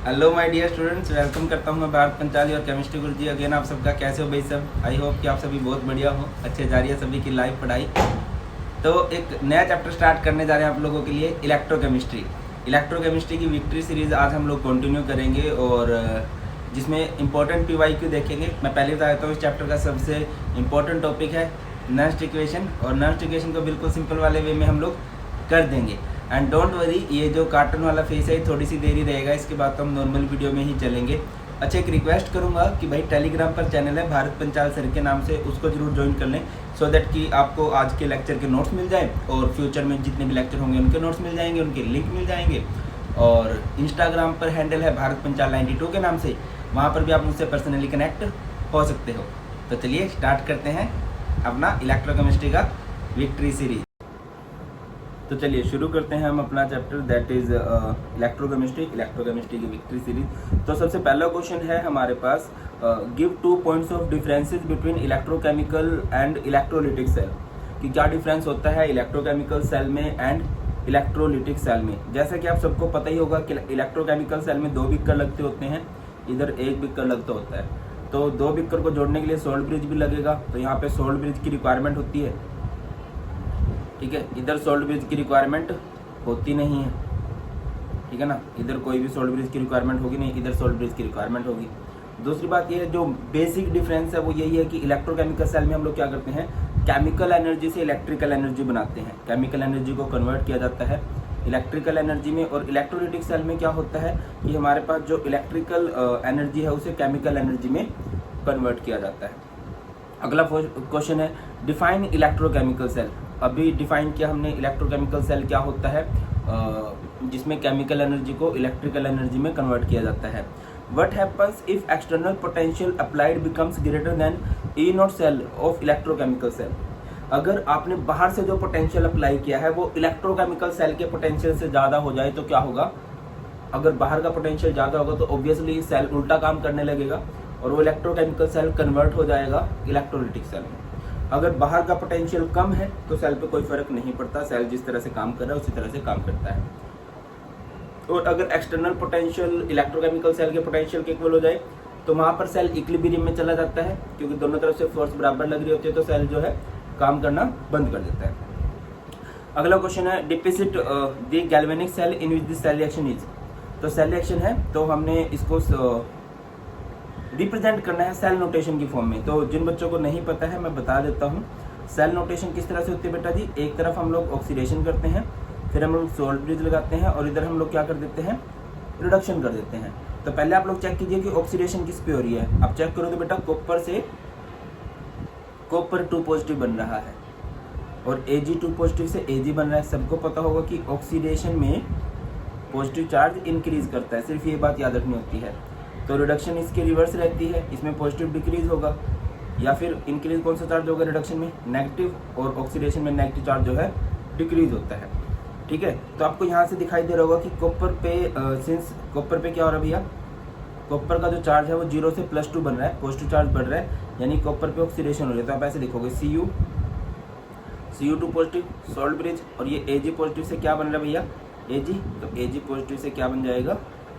Hello my dear students, welcome करता हूँ मैं भारत पंचाली और केमिस्ट्री गुरुजी अगेन। आप सबका कैसे हो भाई सब? आई होप कि आप सभी बहुत बढ़िया हो, अच्छे जा रही है सभी की लाइफ पढ़ाई। तो एक नया चैप्टर स्टार्ट करने जा रहे हैं आप लोगों के लिए, इलेक्ट्रोकेमिस्ट्री। इलेक्ट्रोकेमिस्ट्री की विक्ट्री सीरीज़ आज हम लोग कंटिन्यू करेंगे और जिसमें इंपॉर्टेंट PYQ देखेंगे। मैं पहले बता देता हूँ, इस चैप्टर का सबसे इंपॉर्टेंट टॉपिक है नॉनस्ट इक्वेशन, और नॉनस्ट इक्वेशन को बिल्कुल सिंपल वाले वे में हम लोग कर देंगे। एंड डोंट वरी, ये जो कार्टून वाला फेस है थोड़ी सी देरी रहेगा, इसके बाद तो हम नॉर्मल वीडियो में ही चलेंगे। अच्छा, एक रिक्वेस्ट करूंगा कि भाई टेलीग्राम पर चैनल है भारत पंचाल सर के नाम से, उसको जरूर ज्वाइन कर लें, सो दैट कि आपको आज के लेक्चर के नोट्स मिल जाए और फ्यूचर में जितने भी लेक्चर होंगे उनके नोट्स मिल जाएंगे, उनके लिंक मिल जाएंगे। और इंस्टाग्राम पर हैंडल है भारत पंचाल 92 के नाम से, वहाँ पर भी आप मुझसे पर्सनली कनेक्ट हो सकते हो। तो चलिए स्टार्ट करते हैं अपना इलेक्ट्रोकेमिस्ट्री का विक्ट्री सीरीज। तो चलिए शुरू करते हैं हम अपना चैप्टर, दैट इज इलेक्ट्रोकेमिस्ट्री की विक्ट्री सीरीज। तो सबसे पहला क्वेश्चन है हमारे पास, give 2 points of differences between electrochemical and electrolytic cell. कि क्या डिफरेंस होता है इलेक्ट्रोकेमिकल सेल में एंड इलेक्ट्रोलिटिक सेल में। जैसा कि आप सबको पता ही होगा कि इलेक्ट्रोकेमिकल सेल में 2 बिक्कर लगते होते हैं, इधर 1 बिक्कर लगता होता है। तो 2 बिक्कर को जोड़ने के लिए सोल्ट ब्रिज भी लगेगा, तो यहाँ पे सोल्ट ब्रिज की रिक्वायरमेंट होती है, ठीक है। इधर सोल्ट ब्रिज की रिक्वायरमेंट होती नहीं है, ठीक है ना, इधर कोई भी सोल्ट ब्रिज की रिक्वायरमेंट होगी नहीं, इधर सोल्ट ब्रिज की रिक्वायरमेंट होगी। दूसरी बात ये है, जो बेसिक डिफरेंस है वो यही है कि इलेक्ट्रोकेमिकल सेल में हम लोग क्या करते हैं, केमिकल एनर्जी से इलेक्ट्रिकल एनर्जी बनाते हैं, केमिकल एनर्जी को कन्वर्ट किया जाता है इलेक्ट्रिकल एनर्जी में। और इलेक्ट्रोलिटिक सेल में क्या होता है कि हमारे पास जो इलेक्ट्रिकल एनर्जी है उसे केमिकल एनर्जी में कन्वर्ट किया जाता है। अगला क्वेश्चन है, डिफाइन इलेक्ट्रोकेमिकल सेल। अभी डिफाइन किया हमने इलेक्ट्रोकेमिकल सेल क्या होता है, जिसमें केमिकल एनर्जी को इलेक्ट्रिकल एनर्जी में कन्वर्ट किया जाता है। What happens if external potential applied becomes greater than E0 cell of electrochemical cell. अगर आपने बाहर से जो पोटेंशियल अप्लाई किया है वो इलेक्ट्रोकेमिकल सेल के पोटेंशियल से ज़्यादा हो जाए तो क्या होगा। अगर बाहर का पोटेंशियल ज़्यादा होगा तो ऑब्वियसली सेल उल्टा काम करने लगेगा और वो इलेक्ट्रोकेमिकल सेल कन्वर्ट हो जाएगा इलेक्ट्रोलिटिक सेल में। अगर बाहर का पोटेंशियल कम है तो सेल पे कोई फर्क नहीं पड़ता, सेल जिस तरह से काम कर रहा है उसी तरह से काम करता है। और अगर एक्सटर्नल पोटेंशियल इलेक्ट्रोकेमिकल सेल के पोटेंशियल के इक्वल हो जाए तो वहां पर सेल इक्विलिब्रियम में चला जाता है, क्योंकि दोनों तरफ से फोर्स बराबर लग रही होती है, तो सेल जो है काम करना बंद कर देता है। अगला क्वेश्चन है, depict the galvanic cell in which the cell reaction is. तो सेल रिएक्शन है तो हमने इसको रिप्रेजेंट करना है सेल नोटेशन की फॉर्म में। तो जिन बच्चों को नहीं पता है मैं बता देता हूँ, सेल नोटेशन किस तरह से होती है बेटा जी। एक तरफ हम लोग ऑक्सीडेशन करते हैं, फिर हम लोग सोल्ट ब्रिज लगाते हैं, और इधर हम लोग क्या कर देते हैं, रिडक्शन कर देते हैं। तो पहले आप लोग चेक कीजिए कि ऑक्सीडेशन किस पे हो रही है। आप चेक करो तो बेटा कॉपर से कॉपर 2 पॉजिटिव बन रहा है और Ag2 पॉजिटिव से Ag बन रहा है। सबको पता होगा कि ऑक्सीडेशन में पॉजिटिव चार्ज इंक्रीज करता है, सिर्फ ये बात याद रखनी होती है। तो रिडक्शन इसके रिवर्स रहती है, इसमें पॉजिटिव डिक्रीज होगा, या फिर इंक्रीज कौन सा चार्ज होगा रिडक्शन में, नेगेटिव, और ऑक्सीडेशन में नेगेटिव चार्ज जो है डिक्रीज होता है, ठीक है। तो आपको यहाँ से दिखाई दे रहा होगा कि कॉपर पे सिंस कॉपर पे क्या हो रहा है भैया, कॉपर का जो चार्ज है वो 0 से +2 बन रहा है, पॉजिटिव चार्ज बढ़ रहा है, यानी कॉपर पे ऑक्सीडेशन हो रही है। तो आप ऐसे लिखोगे Cu2 पॉजिटिव, सोल्ट ब्रिज, और ये Ag पॉजिटिव से क्या बन रहा है भैया, Ag, तो Ag पॉजिटिव से क्या बन जाएगा,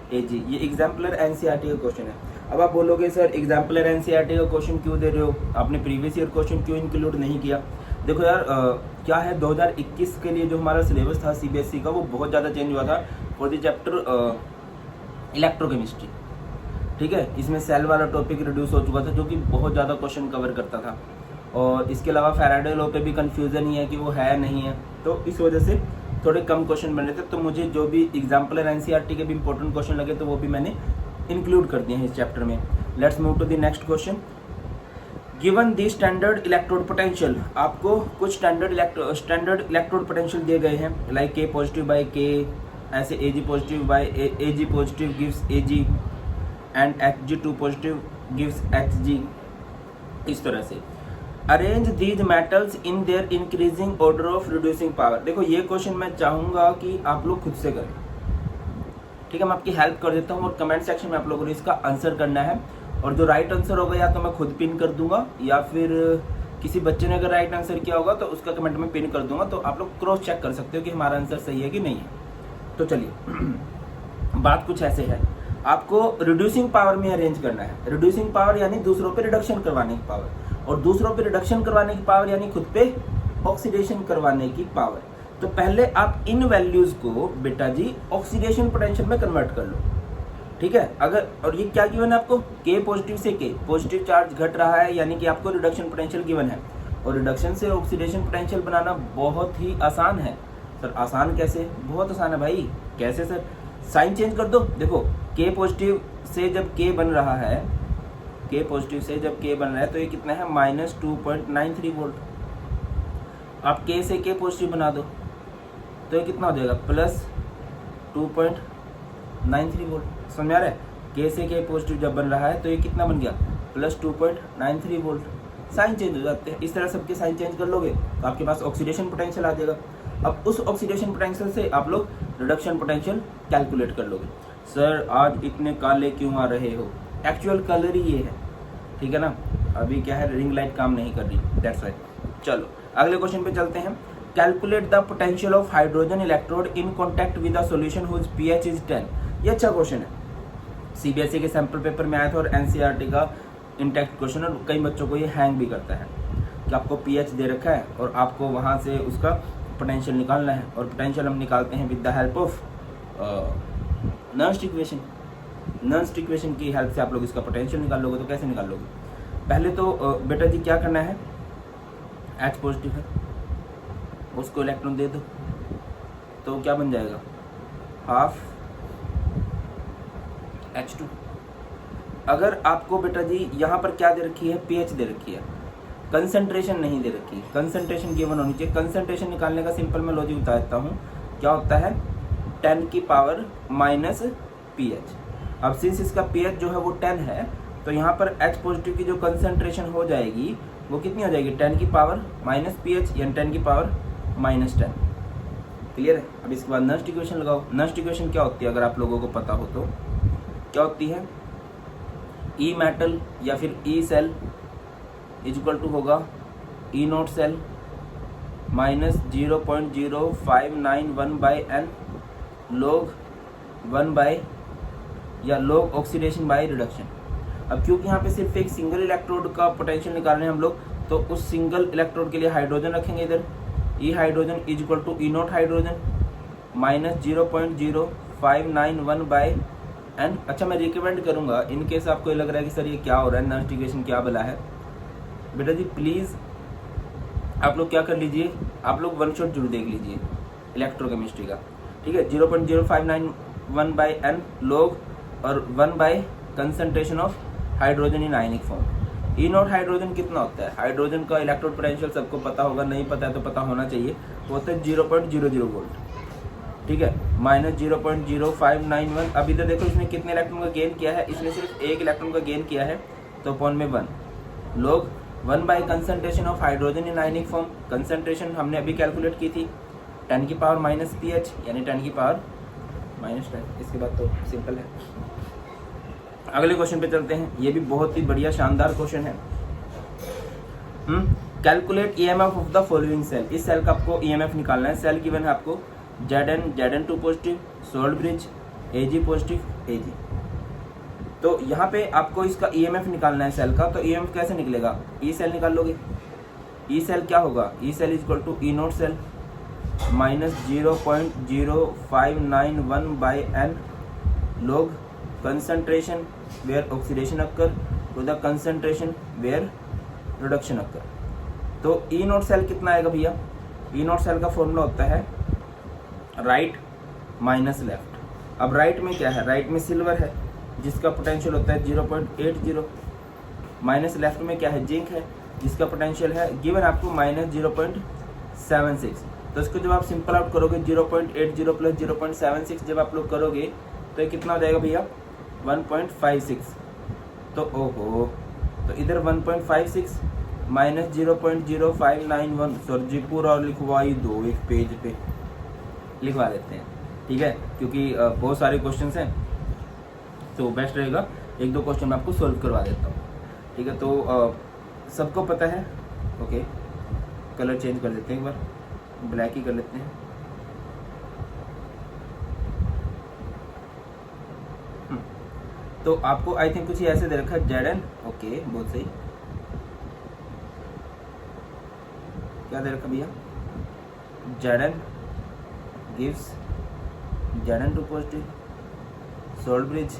Ag। ये एग्जाम्पलर एनसीईआरटी का क्वेश्चन है। अब आप बोलोगे सर एग्जाम्पलर एनसीईआरटी का क्वेश्चन क्यों दे रहे हो, आपने प्रीवियस ईयर क्वेश्चन क्यों इंक्लूड नहीं किया। देखो यार, क्या है 2021 के लिए जो हमारा सिलेबस था CBSE का वो बहुत ज़्यादा चेंज हुआ था फॉर द चैप्टर इलेक्ट्रोकेमिस्ट्री, ठीक है। इसमें सेल वाला टॉपिक रिड्यूस हो चुका था जो कि बहुत ज़्यादा क्वेश्चन कवर करता था, और इसके अलावा फैराडे लॉ पे भी कंफ्यूजन ही है कि वो है नहीं है, तो इस वजह से थोड़े कम क्वेश्चन बन रहे थे। तो मुझे जो भी एग्जाम्पलर एनसीईआरटी के भी इंपॉर्टेंट क्वेश्चन लगे तो वो भी मैंने इंक्लूड कर दिए हैं इस चैप्टर में। Let's move to the next question. Given the standard electrode potential, आपको कुछ स्टैंडर्ड इलेक्ट्रोड पोटेंशियल दिए गए हैं, like K positive by K, ऐसे Ag positive by Ag positive gives Ag and Hg2 positive gives Hg, इस तरह से। Arrange these metals in their increasing order of reducing power. देखो ये क्वेश्चन मैं चाहूंगा कि आप लोग खुद से करें, ठीक है। मैं आपकी हेल्प कर देता हूँ और कमेंट सेक्शन में आप लोगों ने इसका आंसर करना है, और जो राइट आंसर होगा या तो मैं खुद पिन कर दूंगा, या फिर किसी बच्चे ने अगर राइट आंसर किया होगा तो उसका कमेंट में पिन कर दूंगा, तो आप लोग क्रॉस चेक कर सकते हो कि हमारा आंसर सही है कि नहीं है। तो चलिए बात कुछ ऐसे है, आपको रिड्यूसिंग पावर में अरेंज करना है। रिड्यूसिंग पावर यानी दूसरों पे रिडक्शन करवाने की पावर, और दूसरों पे रिडक्शन करवाने की पावर यानी खुद पे ऑक्सीडेशन करवाने की पावर। तो पहले आप इन वैल्यूज को बेटा जी ऑक्सीडेशन पोटेंशियल में कन्वर्ट कर लो, ठीक है। अगर, और ये क्या गिवन है आपको, के पॉजिटिव से के पॉजिटिव चार्ज घट रहा है यानी कि आपको रिडक्शन पोटेंशियल गिवन है। और रिडक्शन से ऑक्सीडेशन पोटेंशियल बनाना बहुत ही आसान है। सर आसान कैसे? बहुत आसान है भाई। कैसे सर? साइन चेंज कर दो। देखो के पॉजिटिव से जब के बन रहा है, के पॉजिटिव से जब के बन रहा है तो ये कितना है, -2.93 वोल्ट। आप के से के पॉजिटिव बना दो तो ये कितना हो जाएगा, +2.93 वोल्ट। समझ में आ रहा है? के से के पॉजिटिव जब बन रहा है तो ये कितना बन गया, +2.93 वोल्ट। साइन चेंज हो जाते हैं। इस तरह सबके साइन चेंज कर लोगे तो आपके पास ऑक्सीडेशन पोटेंशियल आ जाएगा। अब उस ऑक्सीडेशन पोटेंशियल से आप लोग रिडक्शन पोटेंशियल कैलकुलेट कर लोगे। सर आज इतने काले क्यों आ रहे हो? एक्चुअल कलर ही ये है, ठीक है ना। अभी क्या है, रिंग लाइट काम नहीं कर रही, दैट्स व्हाई। चलो अगले क्वेश्चन पे चलते हैं। Calculate the potential of hydrogen electrode in contact with a solution whose pH is 10। ये अच्छा क्वेश्चन है, सीबीएसई के सैंपल पेपर में आया था और एनसीईआरटी का इंटैक्ट क्वेश्चन, और कई बच्चों को ये हैंग भी करता है कि आपको pH दे रखा है और आपको वहाँ से उसका पोटेंशियल निकालना है। और पोटेंशियल हम निकालते हैं with the help of Nernst equation. Nernst equation की हेल्प से आप लोग इसका पोटेंशियल निकाल लोगे। तो कैसे निकाल लोगे? पहले तो बेटा जी क्या करना है, H पॉजिटिव है उसको इलेक्ट्रॉन दे दो तो क्या बन जाएगा, हाफ H2। अगर आपको बेटा जी यहाँ पर क्या दे रखी है, pH दे रखी है, कंसंट्रेशन नहीं दे रखी। कंसंट्रेशन गिवन होनी चाहिए। कंसंट्रेशन निकालने का सिंपल मैं लॉजिक बता देता हूँ। क्या होता है, 10 की पावर माइनस pH। अब सिंस इसका pH जो है वो 10 है तो यहाँ पर H पॉजिटिव की जो कंसंट्रेशन हो जाएगी वो कितनी हो जाएगी, 10 की पावर माइनस pH यानी 10 की पावर -10। क्लियर है? अब इसके बाद नर्स्ट इक्वेशन लगाओ। नर्स्ट इक्वेशन क्या होती है अगर आप लोगों को पता हो तो क्या होती है, ई मेटल या फिर E cell is equal to होगा E naught cell -0.0591/n log 1 या log ऑक्सीडेशन बाय रिडक्शन। अब क्योंकि यहाँ पे सिर्फ एक सिंगल इलेक्ट्रोड का पोटेंशियल निकाल रहे हैं हम लोग, तो उस सिंगल इलेक्ट्रोड के लिए हाइड्रोजन रखेंगे इधर, E hydrogen is equal to E naught hydrogen -0.0591/n। अच्छा मैं रिकमेंड करूँगा इन केस आपको लग रहा है कि सर ये क्या हो रहा है, नर्स्ट इक्वेशन क्या बला है, बेटा जी प्लीज़ आप लोग क्या कर लीजिए, आप लोग वन शॉट जरूर देख लीजिए इलेक्ट्रोकेमिस्ट्री का, ठीक है। 0.0591/n log और 1 concentration of hydrogen in ionic form. E naught hydrogen कितना होता है, हाइड्रोजन का इलेक्ट्रोड पोटेंशियल सबको पता होगा, नहीं पता है तो पता होना चाहिए, वो होता है 0.00 वोल्ट, ठीक है, -0.0591। अब इधर देखो इसने कितने इलेक्ट्रॉन का गेन किया है, इसने सिर्फ एक इलेक्ट्रॉन का गेन किया है तो अपॉन में 1 log 1 concentration of hydrogen in ionic form. Concentration हमने अभी कैलकुलेट की थी 10 की पावर माइनस pH यानी 10 की पावर -10। इसके बाद तो सिंपल है। अगले क्वेश्चन पे चलते हैं, ये भी बहुत ही बढ़िया शानदार क्वेश्चन है। Calculate EMF of the following cell. इस सेल का आपको ईएमएफ निकालना है। सेल गिवन है आपको Zn2 positive, sold bridge, Ag positive, Ag। तो यहाँ पे आपको इसका ईएमएफ निकालना है सेल का, तो ईएमएफ कैसे निकलेगा, ई सेल निकाल लोगे। ई सेल क्या होगा, E cell is equal to E naught cell -0.0591/n log concentration where oxidation occur to the concentration where reduction occur। तो ई नॉट सेल कितना आएगा भैया, ई नॉट सेल का फॉर्मूला होता है राइट माइनस लेफ्ट। अब राइट में क्या है, राइट में सिल्वर है जिसका पोटेंशियल होता है 0.80, माइनस लेफ्ट में क्या है, जिंक है जिसका पोटेंशियल है गिवन आपको -0.76। तो इसको जब आप सिंपल आउट करोगे 0.80 प्लस 0.76 जब आप लोग करोगे तो ये कितना हो जाएगा भैया, 1.56। तो ओहो, तो इधर 1.56 माइनस 0.0591, सर जी पूरा लिखवाई दो, एक पेज पे लिखवा देते हैं, ठीक है, क्योंकि बहुत सारे क्वेश्चंस हैं तो बेस्ट रहेगा एक दो क्वेश्चन मैं आपको सॉल्व करवा देता हूँ, ठीक है। तो सबको पता है, ओके कलर चेंज कर देते हैं, एक बार ब्लैक ही कर लेते हैं। तो आपको आई थिंक कुछ ऐसे दे रखा है Zn, ओके बहुत सही। क्या दे रखा भैया, Zn gives Zn2 positive, salt bridge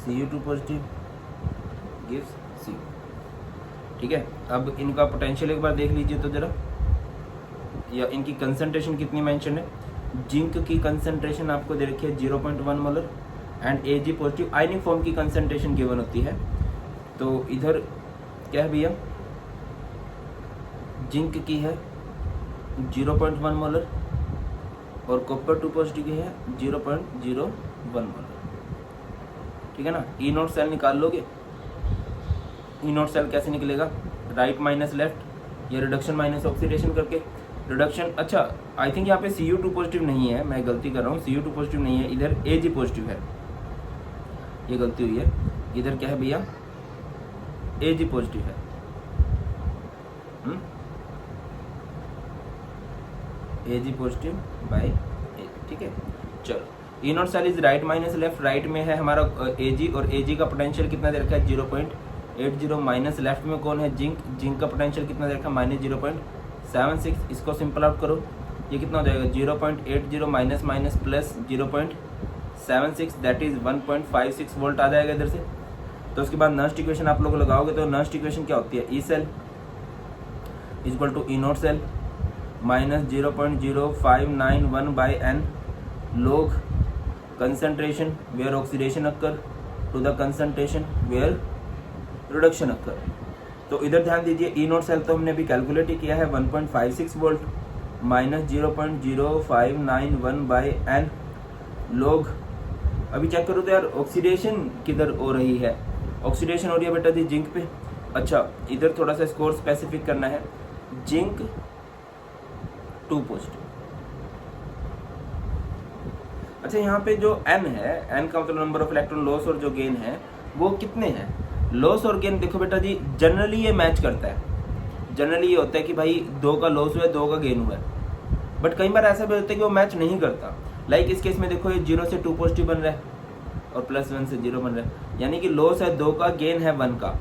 Cu2 positive gives Cu। ठीक है, अब इनका पोटेंशियल एक बार देख लीजिए तो जरा, या इनकी कंसंट्रेशन कितनी मेंशन है। जिंक की कंसंट्रेशन आपको दे रखी है 0.1 molar and Ag positive ionic form की कंसंट्रेशन गिवन होती है। तो इधर क्या है भैया, जिंक की है 0.1 मोलर और कॉपर 2 पॉजिटिव की है 0.01 मोलर। ठीक है ना, ई नोट सेल निकाल लोगे। ई नोट सेल कैसे निकलेगा, राइट माइनस लेफ्ट या रिडक्शन माइनस ऑक्सीडेशन करके। रिडक्शन, अच्छा आई थिंक यहाँ पे Cu2 पॉजिटिव नहीं है, मैं गलती कर रहा हूँ, Cu2 पॉजिटिव नहीं है, इधर Ag पॉजिटिव है, ये गलती हुई है। इधर क्या है भैया, Ag पॉजिटिव है। Ag पॉजिटिव बाय Ag, ठीक है। चलो, E naught cell is right minus left, right में है हमारा Ag और Ag का पोटेंशियल कितना दे रखा है 0.80, माइनस लेफ्ट में कौन है जिंक, जिंक का पोटेंशियल कितना दे रखा है -0.76। इसको सिंपल आउट करो, ये कितना हो जाएगा 0.80 minus minus plus 0.76 that is 1.56 volt आ जाएगा इधर से। तो उसके बाद नर्स्ट इक्वेशन आप लोग लगाओगे तो नर्स्ट इक्वेशन क्या होती है, E cell equal to E naught cell minus 0.0591 by n log concentration where oxidation occur to the concentration where reduction occur। तो इधर ध्यान दीजिए, ई नोट सेल तो हमने अभी कैलकुलेट ही किया है 1.56 volt minus 0.0591 by n log। अभी चेक करो तो यार ऑक्सीडेशन किधर हो रही है, ऑक्सीडेशन हो रही है बेटा जी जिंक पे। अच्छा इधर थोड़ा सा स्कोर स्पेसिफिक करना है, जिंक 2 पॉजिटिव। अच्छा यहाँ पे जो n है, n का मतलब नंबर ऑफ इलेक्ट्रॉन लॉस और जो गेन है वो कितने हैं, लॉस और गेन देखो बेटा जी जनरली ये मैच करता है। जनरली ये होता है कि भाई 2 का लॉस हुआ है 2 का गेन हुआ है, बट कई बार ऐसा भी होता है कि वो मैच नहीं करता। लाइक इस केस में देखो ये 0 से 2 पॉजिटिव बन रहा है और +1 से 0 बन रहा है, यानी कि लॉस है 2 का, गेन है 1 का।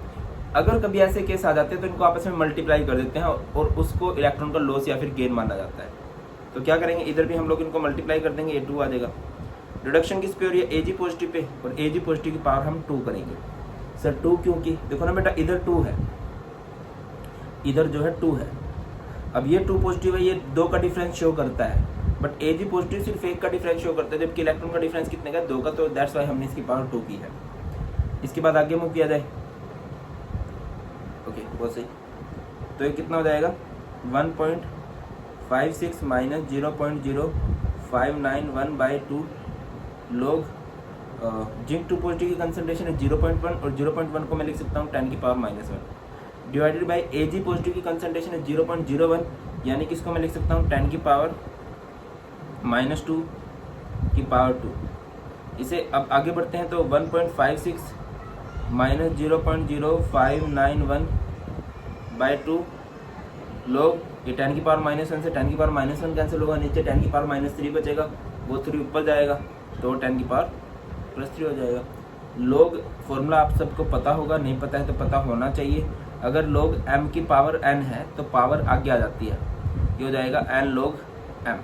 अगर कभी ऐसे केस आ जाते हैं तो इनको आपस में मल्टीप्लाई कर देते हैं और उसको इलेक्ट्रॉन का लॉस या फिर गेन माना जाता है। तो क्या करेंगे, इधर भी हम लोग इनको मल्टीप्लाई कर देंगे, ये 2 आ जाएगा। रिडक्शन किस पे हो रही है, Ag पॉजिटिव पे, और Ag पॉजिटिव की पावर हम 2 करेंगे। सर 2 क्योंकि देखो ना बेटा इधर 2 है, इधर जो है 2 है। अब ये 2 पॉजिटिव है, ये 2 का डिफरेंस शो करता है, बट Ag पॉजिटिव सिर्फ 1 का डिफरेंस शो करता है, जबकि इलेक्ट्रॉन का डिफरेंस कितने का, 2 का। तो दैट्स वाई हमने इसकी पावर 2 की है। इसके बाद आगे मूव किया जाए, ओके बहुत सही। तो ये कितना हो जाएगा 1.56 minus 0.0591 by 2 log zinc 2 positive की कंसंट्रेशन है 0.1 और 0.1 को मैं लिख सकता हूँ 10 की power -1 divided by Ag positive की कंसंट्रेशन है 0.01, यानी कि इसको मैं लिख सकता हूँ 10 की पावर -2 की पावर 2। इसे अब आगे बढ़ते हैं तो 1.56 माइनस 0.0591 बाई 2 log ये 10 की पावर -1 से 10 की पावर -1 कैंसिल होगा, नीचे 10 की पावर -3 बचेगा, वो 3 ऊपर जाएगा तो 10 की पावर +3 हो जाएगा। log फॉर्मूला आप सबको पता होगा, नहीं पता है तो पता होना चाहिए। अगर log m की पावर n है तो पावर आगे आ जाती है, ये हो जाएगा n log m।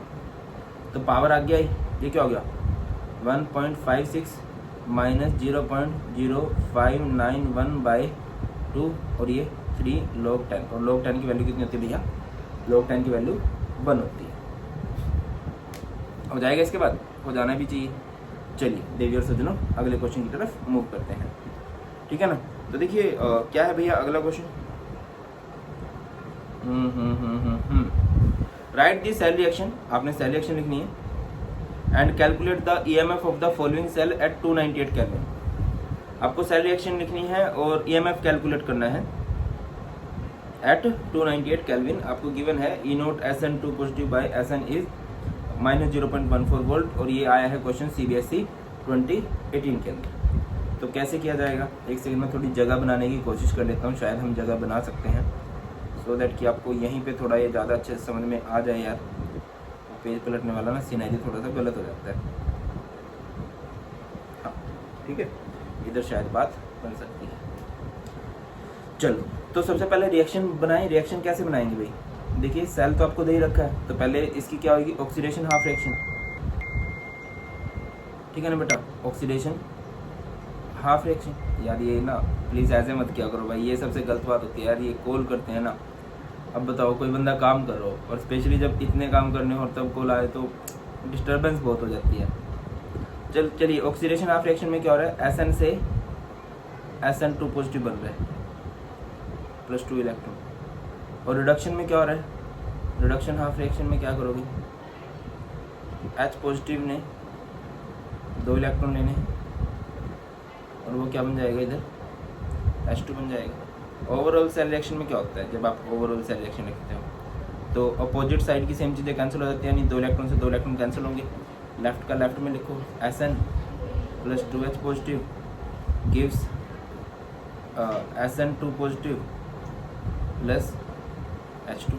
तो पावर आगे आई, ये क्या हो गया 1.56 माइनस 0.0591 बाई 2 और ये 3 log 10, और log 10 की वैल्यू कितनी होती है भैया, log 10 की वैल्यू 1 होती है। हो जाएगा, इसके बाद हो जाना भी चाहिए। चलिए देवियों और सज्जनों अगले क्वेश्चन की तरफ मूव करते हैं, ठीक है ना। तो देखिए क्या है भैया अगला question, write the cell reaction, आपने सेल रिएक्शन लिखनी है and calculate the EMF of the following cell at 298 kelvin. आपको सेल रिएक्शन लिखनी है और EMF कैलकुलेट करना है एट 298 केल्विन। आपको गिवन है E naught SN2 positive by SN is -0.14 volt, और ये आया है क्वेश्चन CBSE 2018 के अंदर। तो कैसे किया जाएगा, एक सेकंड में थोड़ी जगह बनाने की कोशिश कर लेता हूँ, शायद हम जगह बना सकते हैं सो दैट कि आपको यहीं पे थोड़ा ये ज़्यादा अच्छे से समझ में आ जाए। यार पेज पलटने वाला ना सिनेरियो थोड़ा सा गलत हो जाता है। हाँ ठीक है, इधर शायद बात बन सकती है। चलो, तो सबसे पहले रिएक्शन बनाएं। रिएक्शन कैसे बनाएंगे भाई? देखिए सेल तो आपको दे ही रखा है, तो पहले इसकी क्या होगी, ऑक्सीडेशन हाफ रिएक्शन, ठीक है ना बेटा, ऑक्सीडेशन हाफ रिएक्शन। यार ये ना प्लीज़ ऐसे मत किया करो भाई, ये सबसे गलत बात होती है यार, ये कॉल करते हैं ना। अब बताओ कोई बंदा काम कर रहा हो और स्पेशली जब इतने काम करने हो और तब कॉल आए तो डिस्टर्बेंस बहुत हो जाती है। चलिए ऑक्सीडेशन हाफ रिएक्शन में क्या हो रहा है, SN से SN2 पॉजिटिव बन रहा है +2 इलेक्ट्रॉन। और रिडक्शन में क्या हो रहा है, रिडक्शन हाफ रिएक्शन में क्या करोगे, H पॉजिटिव ने 2 इलेक्ट्रॉन लेने और वो क्या बन जाएगा, इधर H2 बन जाएगा। ओवरऑल सेल रिएक्शन में क्या होता है, जब आप ओवरऑल सेल रिएक्शन लिखते हो तो अपोजिट साइड की सेम चीज़ें कैंसिल हो जाती है, यानी 2 इलेक्ट्रॉन से 2 इलेक्ट्रॉन कैंसिल होंगे। लेफ्ट का लेफ्ट में लिखो, SN + 2H positive gives SN2 positive + H2,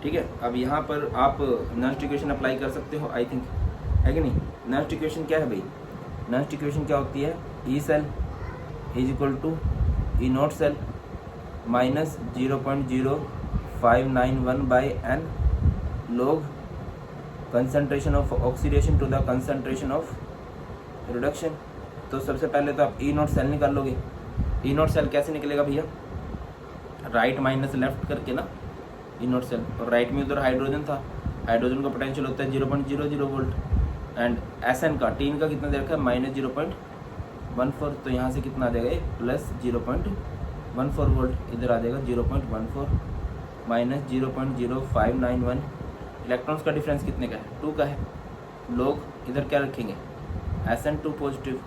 ठीक है। अब यहाँ पर आप नॉइस्ट इक्वेशन अप्लाई कर सकते हो, आई थिंक, है कि नहीं। नॉइस्ट इक्वेशन क्या है भाई, नॉइस्ट इक्वेशन क्या होती है, E cell = E naught cell minus 0.0591/n log concentration of oxidation to the concentration of reduction. तो सबसे पहले तो आप E नॉट सेल निकाल लोगे। E नॉट सेल कैसे निकलेगा भैया, राइट माइनस लेफ्ट करके ना, E नॉट सेल, और राइट में उधर हाइड्रोजन था, हाइड्रोजन का पोटेंशियल होता है 0.00 वोल्ट, एंड SN का टीन का कितना दे रखा है, -0.14, तो यहाँ से कितना आ जाएगा, +0.14 वोल्ट, इधर आ जाएगा 0.14 -0.0591। इलेक्ट्रॉन्स का डिफरेंस कितने का है, 2 का है। लोग इधर क्या रखेंगे, SN2 पॉजिटिव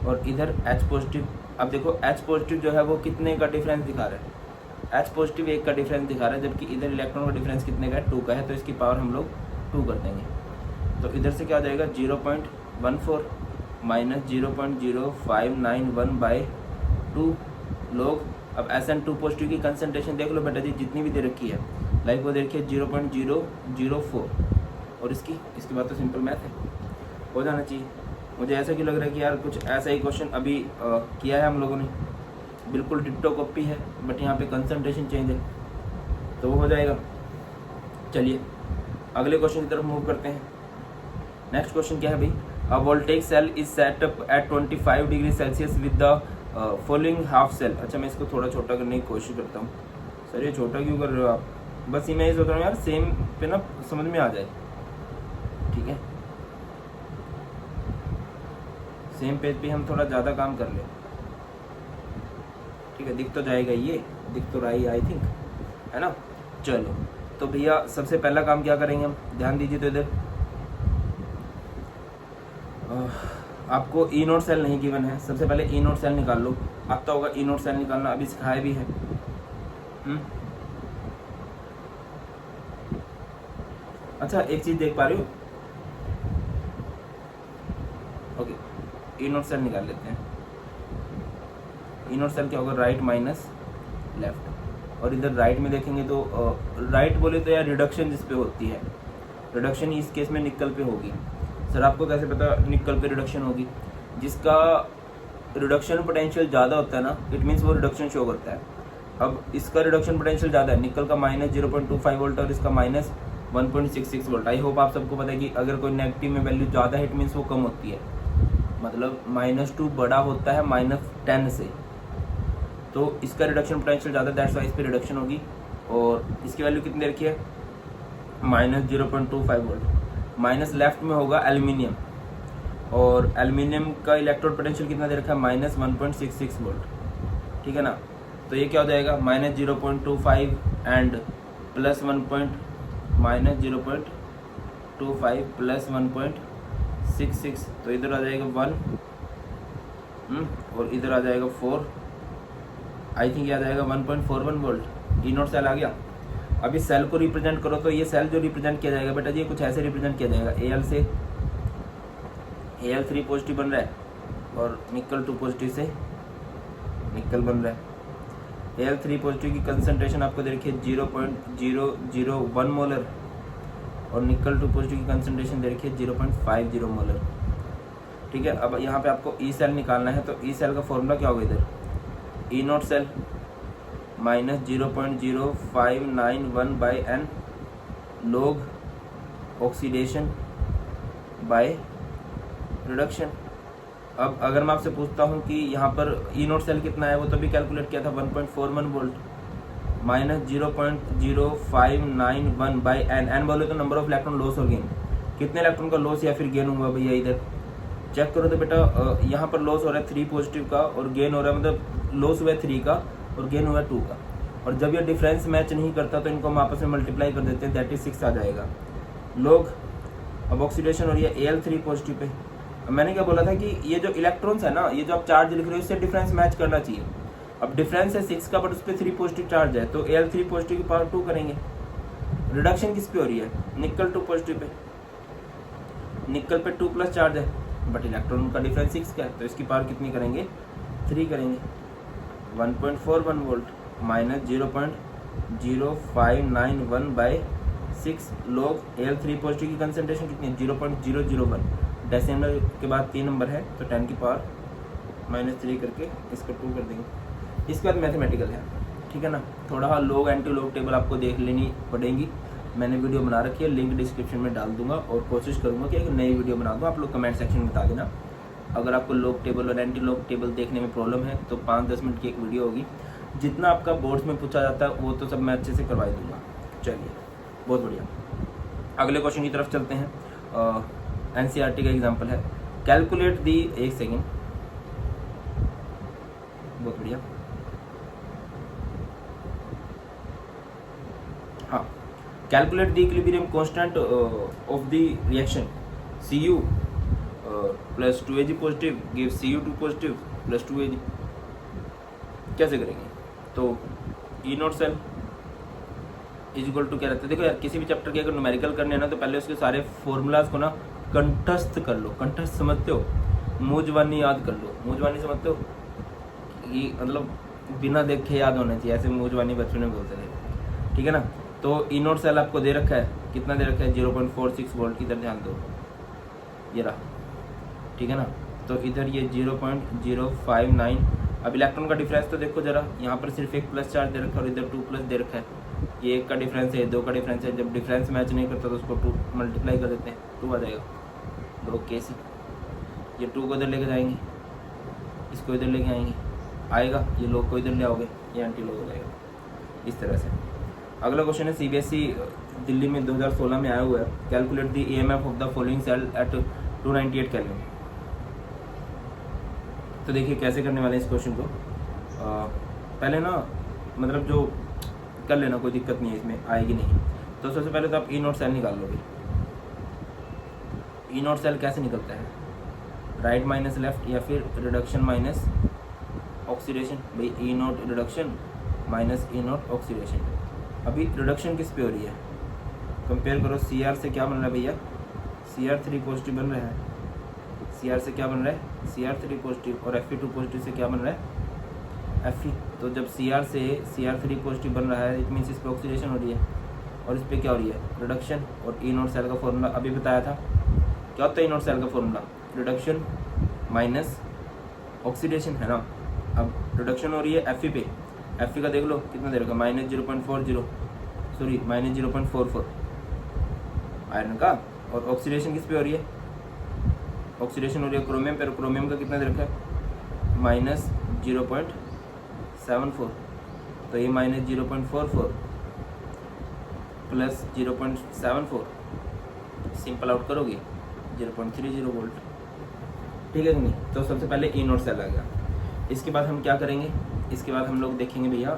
और इधर H पॉजिटिव। अब देखो H पॉजिटिव जो है वो कितने का डिफरेंस दिखा रहा है, H पॉजिटिव 1 का डिफरेंस दिखा रहा है, जबकि इधर इलेक्ट्रॉन का डिफरेंस कितने का है, 2 का है, तो इसकी पावर हम लोग 2 कर देंगे। तो इधर से क्या हो जाएगा, 0.14 -0.0591/2 लोग। अब SN2 पॉजिटिव की कंसंट्रेशन देख लो बेटा जी, जितनी भी दे रखी है, लाइक वो देखिए 0.004, और इसकी बात तो सिंपल मैथ है, हो जाना चाहिए। मुझे ऐसा क्यों लग रहा है कि यार कुछ ऐसा ही क्वेश्चन अभी किया है हम लोगों ने, बिल्कुल डिट्टो कॉपी है, बट यहाँ पे कंसंट्रेशन चेंज है, तो वो हो जाएगा। चलिए अगले क्वेश्चन की तरफ मूव करते हैं। नेक्स्ट क्वेश्चन क्या है भाई, a voltage cell is set up at 25 degree Celsius with the following half cell. अच्छा मैं इसको थोड़ा छोटा करने की कोशिश करता हूँ। सर ये छोटा क्यों कर रहे हो आप, बस ये मैं ये सोच रहा हूँ यार सेम पे ना समझ में आ जाए, ठीक है, सेम पेज पे हम थोड़ा ज़्यादा काम कर ले, ठीक है, दिख तो जाएगा, ये दिख तो रहा है आई थिंक, है ना। चलो तो भैया सबसे पहला काम क्या करेंगे हम, ध्यान दीजिए। तो इधर आपको E नोट सेल नहीं गिवन है, सबसे पहले E नोट सेल निकाल लो, आता होगा E नोट सेल निकालना, अभी सिखाया भी है। अच्छा एक चीज देख पा रहे हो, ओके, E नोट सेल निकाल लेते हैं। E नोट सेल क्या होगा, राइट माइनस लेफ्ट, और इधर राइट में देखेंगे तो राइट बोले तो यार रिडक्शन जिस पे होती है, रिडक्शन इस केस में निकल पे होगी। सर आपको कैसे पता निकल पे रिडक्शन होगी, जिसका रिडक्शन पोटेंशियल ज़्यादा होता है ना, इट मीन्स वो रिडक्शन शो करता है। अब इसका रिडक्शन पोटेंशियल ज़्यादा है, निकल का -0.25 वोल्ट और इसका -1.66 वोल्ट। आई होप आप सबको पता है कि अगर कोई नेगेटिव में वैल्यू ज़्यादा है इट मीन्स वो कम होती है, मतलब -2 बड़ा होता है -10 से, तो इसका रिडक्शन पोटेंशियल ज़्यादा, दैट्स वाई इस पर रिडक्शन होगी। और इसकी वैल्यू कितनी दे रखी है, -0.25 वोल्ट। माइनस लेफ्ट में होगा एल्यूमिनियम, और एल्यूमिनियम का इलेक्ट्रोड पोटेंशियल कितना दे रखा है, -1.66 वोल्ट, ठीक है ना। तो ये क्या हो जाएगा, -0.25 एंड +1 -0.25 + 1.66, तो इधर आ जाएगा 1 और इधर आ जाएगा 4, आई थिंक ये आ जाएगा 1.41 वोल्ट। E नोट सेल आ गया। अब इस सेल को रिप्रेजेंट करो, तो ये सेल जो रिप्रेजेंट किया जाएगा बेटा जी, कुछ ऐसे रिप्रेजेंट किया जाएगा, Al से Al3 पॉजिटिव बन रहा है और निकल 2 पॉजिटिव से निकल बन रहा है। Al3 पॉजिटिव की कंसंट्रेशन आपको दे रखी है 0.001 मोलर और निकल 2 पॉजिटिव की कंसंट्रेशन दे रखी है 0.50 मोलर, ठीक ठीक है। अब यहाँ पे आपको ई सेल निकालना है, तो ई सेल का फॉर्मूला क्या होगा इधर, E naught cell minus 0.0591 by n लोग ऑक्सीडेशन बाय रिडक्शन। अब अगर मैं आपसे पूछता हूँ कि यहाँ पर ई नोट सेल कितना है, वो तो भी कैलकुलेट किया था 1.41 volt minus 0.0591 by n. N बोले तो नंबर ऑफ इलेक्ट्रॉन लॉस और गेन, कितने इलेक्ट्रॉन का लॉस या फिर गेन हुआ भैया इधर चेक करो। तो बेटा यहाँ पर लॉस हो रहा है 3 पॉजिटिव का और गेन हो रहा है, मतलब लॉस हुआ है 3 का और गेन हुआ है 2 का। और जब ये डिफरेंस मैच नहीं करता तो इनको हम आपस में मल्टीप्लाई कर देते हैं, दैट इज 6 आ जाएगा लोग। अब ऑक्सीडेशन हो रही है Al3 पॉजिटिव पे। अब मैंने क्या बोला था कि ये जो इलेक्ट्रॉन्स है ना, ये जो आप चार्ज लिख रहे हो, इससे डिफरेंस मैच करना चाहिए। अब डिफरेंस है 6 का, बट उस पर 3 पॉजिटिव चार्ज है, तो Al3 पॉजिटिव की पावर 2 करेंगे। रिडक्शन किस पे हो रही है, निकल 2 पॉजिटिव पे, निकल पे 2 प्लस चार्ज है, बट इलेक्ट्रॉन का डिफरेंस 6 का है, तो इसकी पावर कितनी करेंगे, 3 करेंगे। 1.41 वोल्ट माइनस 0.0591 बाई 6 लोग Al3 पॉजिटिव की कंसंट्रेशन कितनी है, 0.001, डेसिमल के बाद 3 नंबर है, तो 10 की पावर -3 करके इसको 2 कर देंगे। इसके बाद मैथमेटिकल है, ठीक है ना। थोड़ा लोग एंटी लोग टेबल आपको देख लेनी पड़ेगी, मैंने वीडियो बना रखी है, लिंक डिस्क्रिप्शन में डाल दूंगा और कोशिश करूंगा कि एक नई वीडियो बना दूँ। आप लोग कमेंट सेक्शन में बता देना अगर आपको लोग टेबल और एंटी लोग टेबल देखने में प्रॉब्लम है, तो 5-10 मिनट की एक वीडियो होगी। जितना आपका बोर्ड्स में पूछा जाता है वो तो सब मैं अच्छे से करवा दूंगा। चलिए बहुत बढ़िया, अगले क्वेश्चन की तरफ चलते हैं। एनसीईआरटी का एग्जांपल है, कैलकुलेट दी, एक सेकेंड, बहुत बढ़िया, हाँ, calculate the equilibrium constant of the reaction Cu plus 2Ag positive give Cu2 positive plus 2Ag। कैसे करेंगे, तो E naught cell is equal to क्या रहता है। देखो यार, किसी भी चैप्टर के अगर न्यूमेरिकल करने हैं ना, तो पहले उसके सारे फॉर्मूलाज को ना कंठस्थ कर लो। कंठस्थ समझते हो, मूंजवानी याद कर लो। मूंजवानी समझते हो कि मतलब बिना देखे याद होना चाहिए, ऐसे मूंजवानी बच्चों ने बोलते थे, ठीक है ना। तो ई नॉट सेल आपको दे रखा है, कितना दे रखा है, 0.46 वोल्ट की तरफ ध्यान दो, ये रहा, ठीक है ना। तो इधर ये 0.059। अब इलेक्ट्रॉन का डिफरेंस तो देखो जरा, यहाँ पर सिर्फ एक प्लस चार्ज दे रखा है और इधर 2 प्लस दे रखा है। ये 1 का डिफरेंस है, 2 का डिफरेंस है, जब डिफरेंस मैच नहीं करता तो उसको 2 मल्टीप्लाई कर देते हैं, 2 आ जाएगा। लोग कैसे, ये 2 को इधर लेके जाएंगे, इसको इधर लेके आएंगे, आएगा, ये लोग को इधर ले आओगे, ये एंटी लोग हो जाएगा, इस तरह से। अगला क्वेश्चन है CBSE दिल्ली में 2016 में आया हुआ है, calculate the EMF of the following cell at 298 kelvin. तो देखिए कैसे करने वाले हैं इस क्वेश्चन को। पहले ना मतलब जो कर लेना, कोई दिक्कत नहीं है इसमें, आएगी नहीं। तो सबसे पहले तो आप ई नॉट सेल निकाल लोगे। ई नॉट सेल कैसे निकलता है, राइट माइनस लेफ्ट या फिर रिडक्शन माइनस ऑक्सीडेशन। भाई E naught reduction minus E naught oxidation. अभी रिडक्शन किस पे हो रही है, कंपेयर करो CR से क्या बन रहा है भैया, Cr3 पॉजिटिव बन रहा है। Cr से क्या बन रहा है, Cr3 पॉजिटिव, और Fe2 पॉजिटिव से क्या बन रहा है, Fe। तो जब Cr से Cr3 पॉजिटिव बन रहा है, इट मीन्स इस पर ऑक्सीडेशन हो रही है और इस पर क्या हो रही है, रिडक्शन। और ई नॉट सेल का फॉर्मूला अभी बताया था, क्या होता है ई नॉट सेल का फॉर्मूला, रिडक्शन माइनस ऑक्सीडेशन, है ना। अब रिडक्शन हो रही है Fe पे, Fe का देख लो कितना दे रखा, -0.40, सॉरी -0.44 आयरन का। और ऑक्सीडेशन किस पे हो रही है, ऑक्सीडेशन हो रही है क्रोमियम पे, क्रोमियम का कितना दे रखा है, -0.74। तो ये -0.44 प्लस 0.74, सिंपल आउट करोगे 0.30 वोल्ट, ठीक है कि नहीं। तो सबसे पहले ई नॉट सेल आ गया। इसके बाद हम क्या करेंगे, इसके बाद हम लोग देखेंगे भैया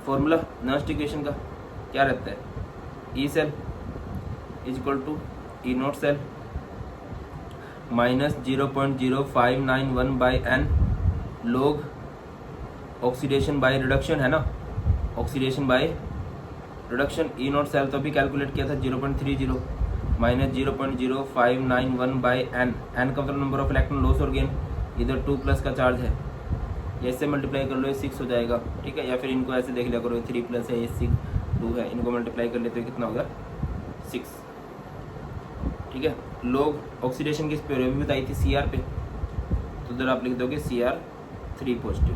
फॉर्मूला नर्स्ट इक्वेशन का क्या रहता है, E cell is equal to E naught cell minus 0.0591 by n लोग ऑक्सीडेशन बाय रिडक्शन, है ना, oxidation by reduction. E naught cell तो भी कैलकुलेट किया था 0.30 माइनस 0.0591 बाई एन। एन का मतलब नंबर ऑफ इलेक्ट्रॉन लॉस और गेन, इधर 2 प्लस का चार्ज है, ये इससे मल्टीप्लाई कर लो, ये 6 हो जाएगा, ठीक है। या फिर इनको ऐसे देख लिया करो, 3 प्लस है, ये 2 है, इनको मल्टीप्लाई कर लेते हो कितना होगा, 6, ठीक है। लोग ऑक्सीडेशन की स्पीड भी बताई थी CR पे, तो उधर आप लिख दोगे CR3 पॉजिटिव।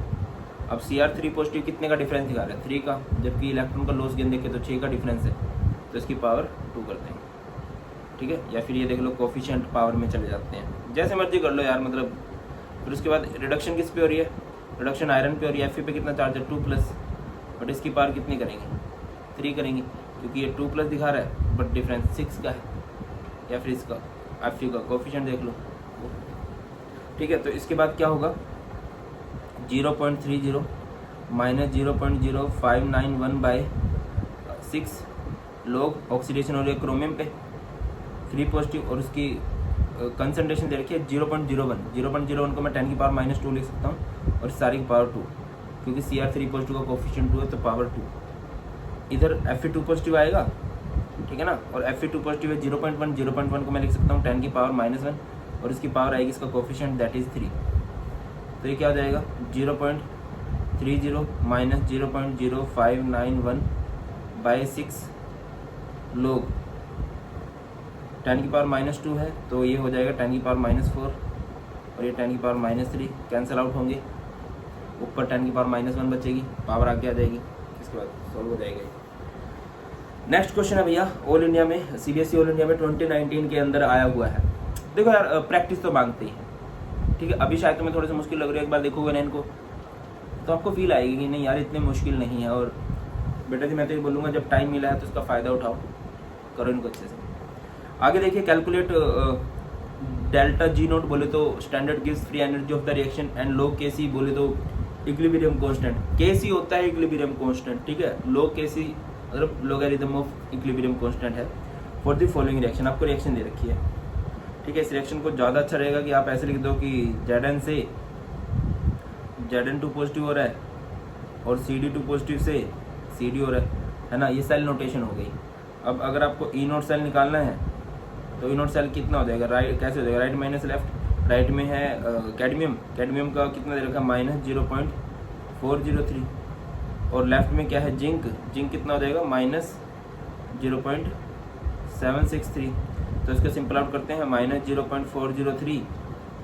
अब CR3 पॉजिटिव कितने का डिफरेंस दिखा रहा है? 3 का, जबकि इलेक्ट्रॉन का लॉस गेन देखे तो 6 का डिफरेंस है, तो इसकी पावर 2 कर देंगे, ठीक है। या फिर ये देख लो कोफिशिएंट पावर में चले जाते हैं, जैसे मर्जी कर लो यार, मतलब। फिर उसके बाद रिडक्शन किस पे हो रही है? रिडक्शन आयरन पे हो रही है। Fe पे कितना चार्ज है? 2+, बट इसकी पावर कितनी करेंगे? 3 करेंगे, क्योंकि ये 2+ दिखा रहा है बट डिफरेंस 6 का है। या फिर इसका Fe का कोफिशिएंट देख लो, ठीक है। तो इसके बाद क्या होगा? 0.30 माइनस 0.0591/6 लोग ऑक्सीडेशन हो रही है क्रोमियम पे 3 पॉजिटिव, और उसकी कंसंट्रेशन दे रखी है 0.01। 0.01 को मैं 10 की पावर -2 लिख सकता हूँ, और सारी की पावर 2, क्योंकि CR3 पॉजिटिव का कोफिशिएंट 2 है तो पावर 2। इधर Fe2 पॉजिटिव आएगा, ठीक है ना, और Fe2 पॉजिटिव है 0.1। 0.1 को मैं लिख सकता हूँ 10 की पावर -1, और इसकी पावर आएगी इसका कोफिशिएंट, दैट इज़ 3। तो ये क्या हो जाएगा? 0.30 माइनस 0.0591/6 लोग 10 की पावर -2 है, तो ये हो जाएगा 10 की पावर -4, और ये 10 की पावर -3 कैंसिल आउट होंगे, ऊपर 10 की पावर -1 बचेगी, पावर आगे आ जाएगी, इसके बाद सॉल्व हो जाएगा। नेक्स्ट क्वेश्चन है भैया, ऑल इंडिया में CBSE ऑल इंडिया में 2019 के अंदर आया हुआ है। देखो यार, प्रैक्टिस तो मांगती है, ठीक है। अभी शायद तुम्हें थोड़ा सा मुश्किल लग रहा है, एक बार देखोगे ना इनको तो आपको फील आएगी कि नहीं यार इतने मुश्किल नहीं है। और बेटा जी मैं तो ये बोलूँगा, जब टाइम मिला है तो उसका फ़ायदा उठाओ, करो इनको अच्छे से। आगे देखिए, कैलकुलेट डेल्टा G नोट बोले तो standard gives free energy of the reaction, and low Kc बोले तो इक्विलिब्रियम कांस्टेंट। Kc होता है इक्विलिब्रियम कांस्टेंट, ठीक है। लो Kc मतलब लोगरिथम ऑफ इक्विलिब्रियम कांस्टेंट है फॉर द फॉलोइंग रिएक्शन। आपको रिएक्शन दे रखी है, ठीक है। इस रिएक्शन को ज़्यादा अच्छा रहेगा कि आप ऐसे लिख दो कि Zn से Zn2 पॉजिटिव हो रहा है, और Cd2 पॉजिटिव से Cd हो रहा है ना। ये सेल नोटेशन हो गई। अब अगर आपको E नोट सेल निकालना है तो E नोट सेल कितना हो जाएगा? राइट कैसे हो जाएगा? Right minus left. राइट में है कैडमियम, कैडमियम का कितना दे रखा है? -0.403, और लेफ्ट में क्या है? जिंक, जिंक कितना हो जाएगा? -0.763। तो इसको सिंपल आउट करते हैं, -0.403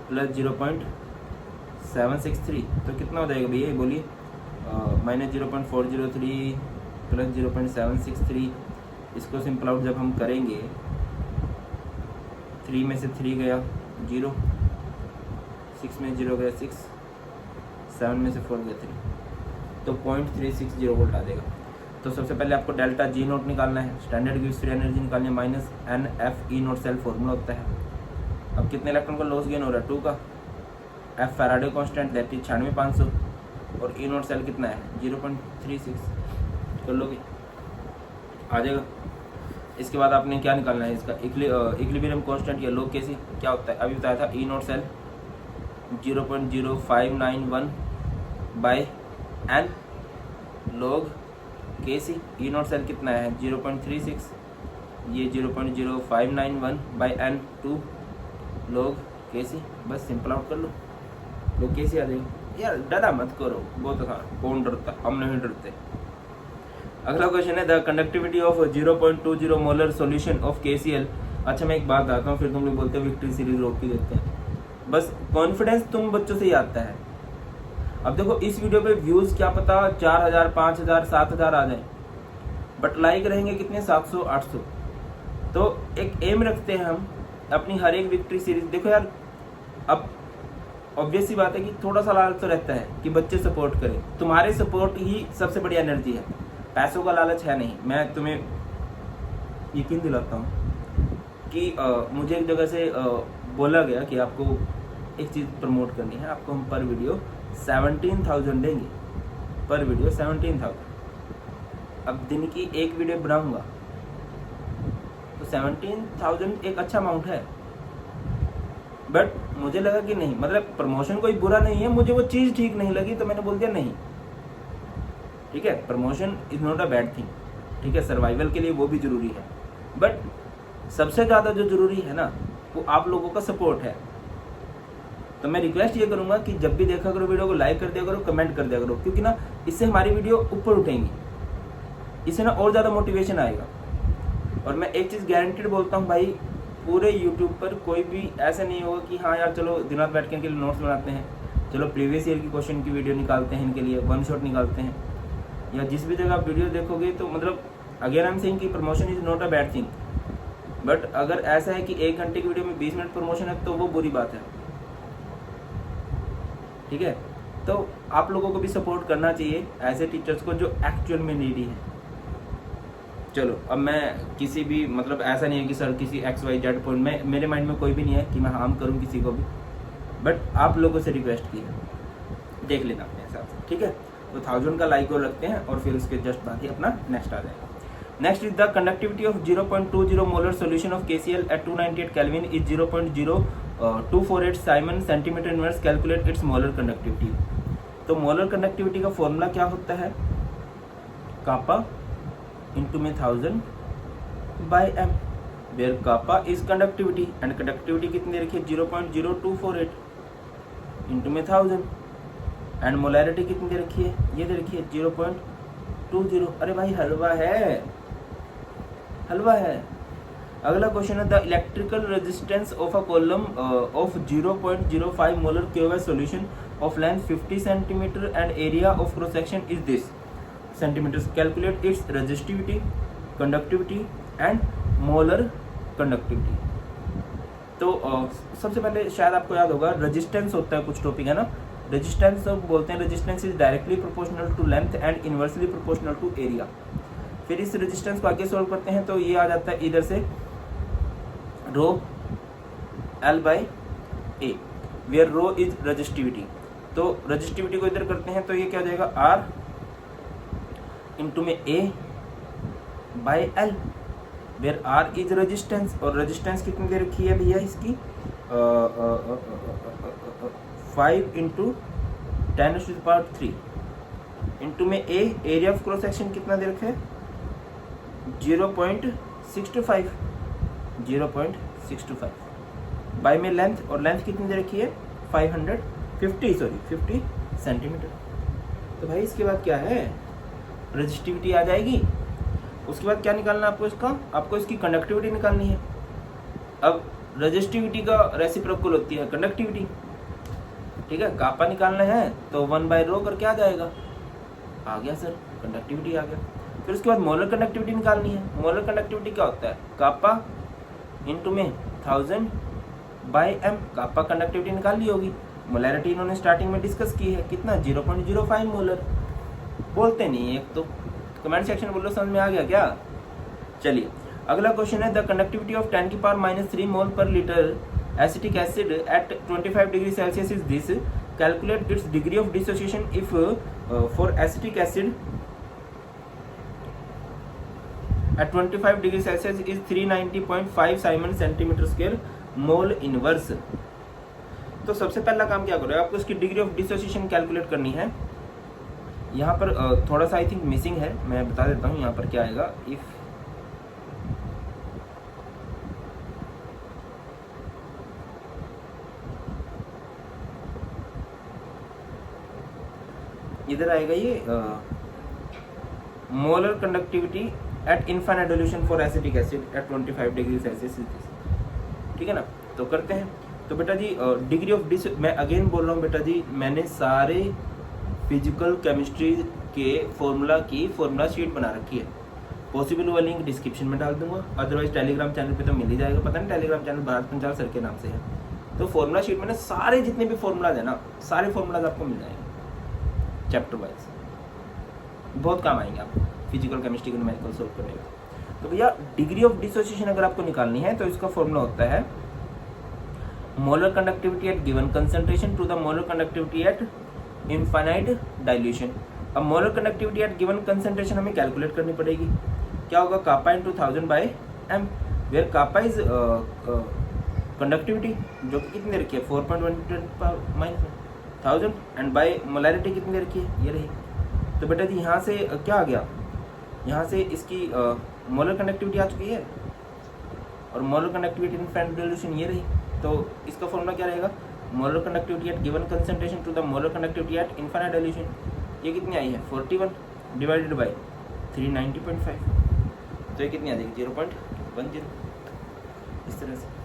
प्लस 0.763, तो कितना हो जाएगा भैया? बोलिए, -0.403 प्लस 0.763, इसको सिंपल आउट जब हम करेंगे, 3 में से 3 गया 0, 6 में 0 गया 6, 7 में से 4 गया 3, तो 0.360 वोल्ट आ जाएगा। तो सबसे पहले आपको डेल्टा G नोट निकालना है, स्टैंडर्ड गिव्स फ्री एनर्जी निकालनी है, minus NF naught cell formula होता है। अब कितने इलेक्ट्रॉन का लॉस गेन हो रहा है? 2 का। F Faraday constant that is 96,500, और E नोट सेल कितना है? 0.36। कर लोगे, आ जाएगा। इसके बाद आपने क्या निकालना है? इसका इक्विलिब्रियम कांस्टेंट या लोग Kc क्या होता है? अभी बताया था, E naught cell 0.0591/n log Kc। E naught cell कितना है? 0.36, ये 0.0591/n 2 log Kc। बस सिंपल आउट कर लो, लोग Kc आ जाएगी। यार डरा मत करो, बहुत आसान, कौन डरता? हम नहीं डरते। अगला क्वेश्चन है, the conductivity of 0.20 molar solution of KCl। अच्छा मैं एक बात बताता हूँ, फिर तुम लोग बोलते हो विक्ट्री सीरीज रोक के देते हैं। बस कॉन्फिडेंस तुम बच्चों से ही आता है। अब देखो इस वीडियो पे व्यूज क्या पता 4000, 5000, 7000 आ जाए, बट लाइक रहेंगे कितने? 700, 800। तो एक एम रखते हैं हम अपनी हर एक विक्ट्री सीरीज। देखो यार, अब ऑब्वियस सी बात है कि थोड़ा सा लालच तो रहता है कि बच्चे सपोर्ट करें। तुम्हारे सपोर्ट ही सबसे बड़ी एनर्जी है, पैसों का लालच है नहीं। मैं तुम्हें यकीन दिलाता हूँ कि मुझे एक जगह से बोला गया कि आपको एक चीज़ प्रमोट करनी है, आपको हम पर वीडियो 17,000 देंगे, पर वीडियो 17,000। अब दिन की एक वीडियो बनाऊंगा तो 17,000 एक अच्छा अमाउंट है, बट मुझे लगा कि नहीं, मतलब प्रमोशन कोई बुरा नहीं है, मुझे वो चीज़ ठीक नहीं लगी तो मैंने बोल दिया नहीं। ठीक है, promotion is not a bad thing, ठीक है, सर्वाइवल के लिए वो भी जरूरी है, बट सबसे ज़्यादा जो जरूरी है ना वो आप लोगों का सपोर्ट है। तो मैं रिक्वेस्ट ये करूँगा कि जब भी देखा करो वीडियो को लाइक कर दिया करो, कमेंट कर दिया करो, क्योंकि ना इससे हमारी वीडियो ऊपर उठेंगी, इससे ना और ज़्यादा मोटिवेशन आएगा। और मैं एक चीज़ गारंटेड बोलता हूँ भाई, पूरे यूट्यूब पर कोई भी ऐसा नहीं होगा कि हाँ यार चलो दिन रात बैठ के इनके लिए नोट्स बनाते हैं, चलो प्रीवियस ईयर की क्वेश्चन की वीडियो निकालते हैं इनके लिए, वन शॉट निकालते हैं, या जिस भी जगह आप वीडियो देखोगे तो मतलब अगेन आई एम सेइंग कि promotion is not a bad thing, but अगर ऐसा है कि 1 घंटे की वीडियो में 20 मिनट प्रमोशन है तो वो बुरी बात है। ठीक है, तो आप लोगों को भी सपोर्ट करना चाहिए ऐसे टीचर्स को जो एक्चुअल में नीडी है। चलो अब मैं किसी भी मतलब ऐसा नहीं है कि सर किसी XYZ पॉइंट में मेरे माइंड में कोई भी नहीं है कि मैं हार्म करूं किसी को भी, बट आप लोगों से रिक्वेस्ट की है, देख लेना अपने हिसाब से। ठीक है, तो 1000 का लाइक और रखते हैं और फिर उसके जस्ट बाद ही अपना नेक्स्ट आ जाएगा। Next is the conductivity of 0.20 molar solution of KCl at 298 Kelvin is 0.0248 Simon centimetre inverse, calculate its molar conductivity. तो मोलर कंडक्टिविटी का फॉर्मूला क्या होता है? कापा इंटू में 1000 by m, where kappa is conductivity and conductivity कितनी दे रखी है? 0.0248 इंटू में 1000 एंड मोलैरिटी कितनी दे रखी है? ये दे रखी है 0.20। अरे भाई हलवा है, हलवा है। अगला क्वेश्चन है the electrical resistance of a column of 0.05 molar क्यूएस solution of length 50 centimetre and area of cross section is this centimetres, calculate its resistivity, conductivity and molar conductivity. तो सबसे पहले शायद आपको याद होगा रेजिस्टेंस होता है कुछ टॉपिक है ना, रेजिस्टेंस तो बोलते हैं resistance is directly proportional to length and inversely proportional to area. फिर इस रेजिस्टेंस को आगे सॉल्व करते हैं तो ये आ जाता है इधर से rho L by A, where rho is resistivity. तो रेजिस्टिविटी को इधर करते हैं तो ये क्या हो जाएगा? R इंटू में A by L, where R is resistance, और रेजिस्टेंस कितनी दे रखी है भैया इसकी? 5 इंटू 10⁻³ इंटू में A, area of cross section कितना दे रखा है? 0.65 बाय में लेंथ, और लेंथ कितनी दे रखी है? 50 सेंटीमीटर। तो भाई इसके बाद क्या है? रेजिस्टिविटी आ जाएगी। उसके बाद क्या निकालना है आपको? आपको इसकी कंडक्टिविटी निकालनी है। अब रेजिस्टिविटी का रेसिप्रोकल होती है कंडक्टिविटी। ठीक है, कापा निकालना है तो 1/ρ करके आ जाएगा। आ गया सर, कंडक्टिविटी आ गया। फिर उसके बाद मोलर कंडक्टिविटी निकालनी है। मोलर कंडक्टिविटी क्या होता है? कापा इंटू में 1000 बाय m। कापा कंडक्टिविटी निकाल ली होगी। मोलैरिटी इन्होंने स्टार्टिंग में डिस्कस की है, कितना? 0.05 मोलर। बोलते नहीं एक तो कमेंट सेक्शन बोलो, समझ में आ गया क्या? चलिए अगला क्वेश्चन है the conductivity of 10⁻³ mole per litre acetic acid at 25 degree Celsius is this, calculate its degree of dissociation if for acetic acid at 25 degree Celsius is 390.5 siemens centimetre square mole inverse. तो सबसे पहला काम क्या करो, आपको इसकी degree of dissociation calculate करनी है। यहाँ पर थोड़ा सा आई थिंक मिसिंग है, मैं बता देता हूँ यहाँ पर क्या आएगा। इफ इधर आएगा ये molar conductivity at infinite dilution for acetic acid at 25 degree Celsius. ठीक है ना, तो करते हैं। तो बेटा जी डिग्री ऑफ डिस, मैं अगेन बोल रहा हूँ बेटा जी, मैंने सारे फिजिकल केमिस्ट्री के फॉर्मूला की फॉर्मूला शीट बना रखी है। पॉसिबल वो लिंक डिस्क्रिप्शन में डाल दूंगा, अदरवाइज टेलीग्राम चैनल पे तो मिल ही जाएगा। पता नहीं Telegram channel Bharat Panchal sir के नाम से है। तो फॉर्मूला शीट मैंने सारे जितने भी फॉर्मूलाज है ना, सारे फॉर्मूलाज आपको मिल जाएंगे चैप्टर वाइज, बहुत काम आएंगे आपको फिजिकल केमिस्ट्री के न्यूमेरिकल सोल्व करने में। तो भैया डिग्री ऑफ डिसोसिएशन अगर आपको निकालनी है तो इसका फॉर्मूला होता है molar conductivity at given concentration to the molar conductivity at infinite dilution. अब molar conductivity at given concentration हमें कैलकुलेट करनी पड़ेगी। क्या होगा? Kappa into 1000 by m, where kappa is conductivity जो कि कितनी रखी है? 4.1 एंड बाय मोलैरिटी कितनी दे रखी है? ये रही। तो बेटा जी यहाँ से क्या आ गया? यहाँ से इसकी मोलर कंडक्टिविटी आ चुकी है और molar conductivity in infinite dilution ये रही। तो इसका फॉर्मूला क्या रहेगा? Molar conductivity at given concentration to the molar conductivity at infinite dilution. ये कितनी आई है? 41 डिवाइडेड बाय 390.5। तो ये कितनी आ जाएगी? 0.10 इस तरह से।